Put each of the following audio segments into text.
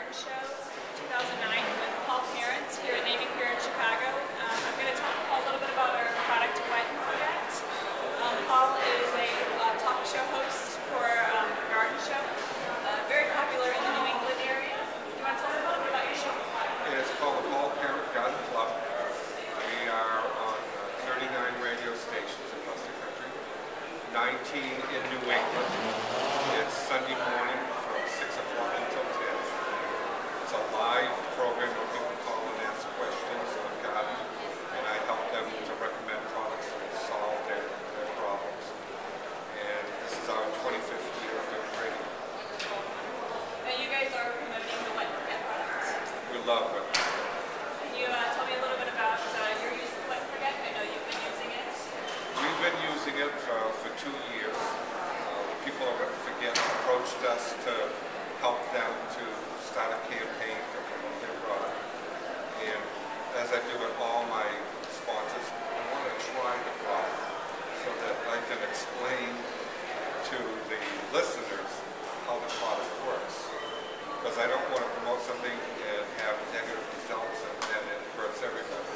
Garden Show 2009 with Paul Parents here at Navy Pier in Chicago. I'm going to talk to Paul a little bit about our product, WetAndForget. Paul is a talk show host for Garden Show, very popular in the New England area. Do you want to tell us a little bit about your show? Yeah, it's called the Paul Parent Garden Club. We are on 39 radio stations across the country, 19 in New England. It's Sunday morning from 6 o'clock until 10. It's a live program where people call and ask questions on gardening, and I help them to recommend products that will solve their problems. And this is our 25th year of doing radio. Now you guys are promoting the WetAndForget product. We love it. Can you tell me a little bit about your use of WetAndForget? I know you've been using it. We've been using it for 2 years. People at WetAndForget approached us to help them to start a campaign to promote their product. And as I do with all my sponsors, I want to try the product so that I can explain to the listeners how the product works. Because I don't want to promote something and have negative results and then it hurts everybody.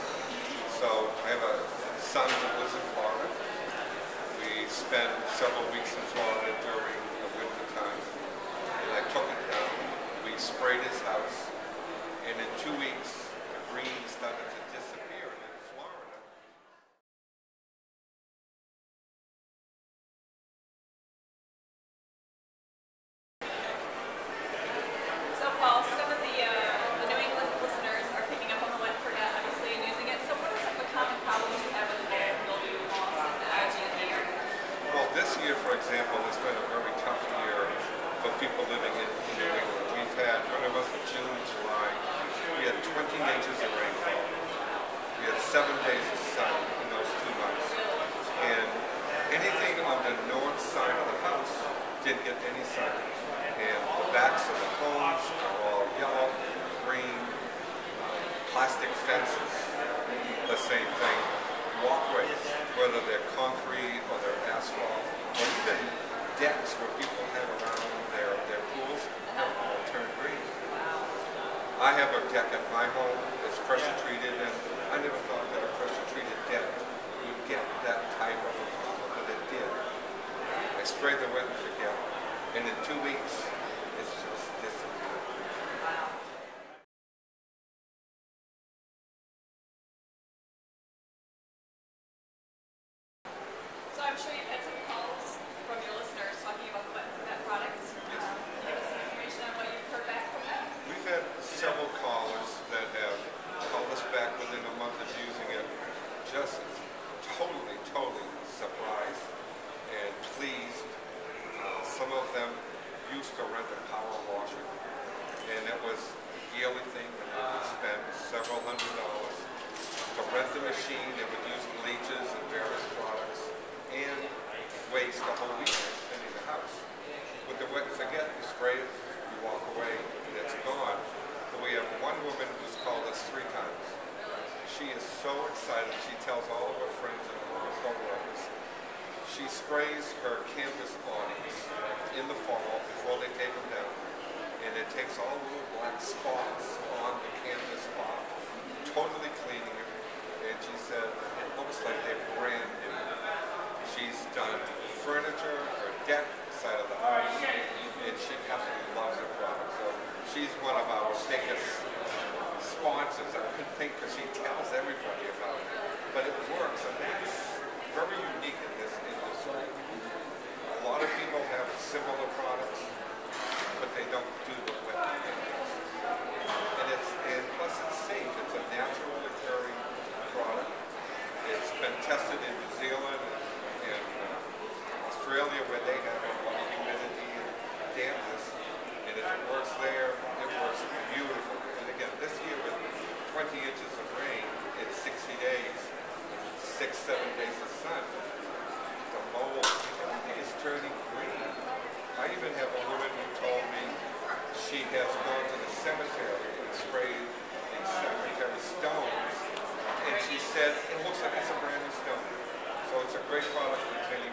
So I have a son that lives in Florida. We spent several weeks in Florida during the winter time, and I took it down. We sprayed his house, and in 2 weeks, the green started to disappear. And in Florida, So Paul, some of the New England listeners are picking up on the WetAndForget, obviously, and using it. So what are some of the common problems you have with the mildew, moss, and the algae in the area? well, this year, for example, has been a very tough year for people living in New England. We've had, during the month of June and July, we had 20 inches of rainfall. We had 7 days of sun in those 2 months. And anything on the north side of the house didn't get any sun. And the backs of the homes are all yellow, green, plastic fences, the same thing. Walkways, whether they're concrete or they're asphalt, or even decks where people have around their pools, have all turned green. I have a deck at my home. It's pressure treated, and I never thought that a pressure treated deck would get that type of a problem, but it did. I sprayed the WetAndForget, and in 2 weeks, it's just disappeared. So I'm sure you've had some calls from your listeners talking about the WetAndForget product. Yes. Can you give us some information on what you've heard back from them? We've had several callers that have called us back within a month of using it, just totally surprised and pleased. Some of them used to rent a power washer, and it was a yearly thing that they would spend several $100s to rent the machine. They would use bleaches and various products and waste a whole weekend cleaning the house. With the WetAndForget, you spray it, you walk away, and it's gone. But we have one woman who's called us 3 times. She is so excited. She tells all of her friends and all her co-workers. She sprays her canvas awnings in the fall before they take them down, and it takes all the little black spots on the canvas off, totally cleaning it. And she said it looks like they're brand new. She's done furniture, her deck, side of the house, and she absolutely loves the product. So she's one of our biggest sponsors. I couldn't think, because she tells everybody about it. But it works, and that's very unique in this industry. A lot of people have similar products, but they don't do the WetAndForget. And plus it's safe. It's a naturally occurring product. It's been tested in New Zealand and Australia, where they have a lot of humidity and dampness. And if it works there, it works beautifully. And again, this year with 20 inches of rain in 60 days, 6-7 days of sun, the mold, everything is turning green. I even have a woman who told me she has gone to the cemetery and sprayed these cemetery stones, and she said it looks like it's a brand new stone. So it's a great product for many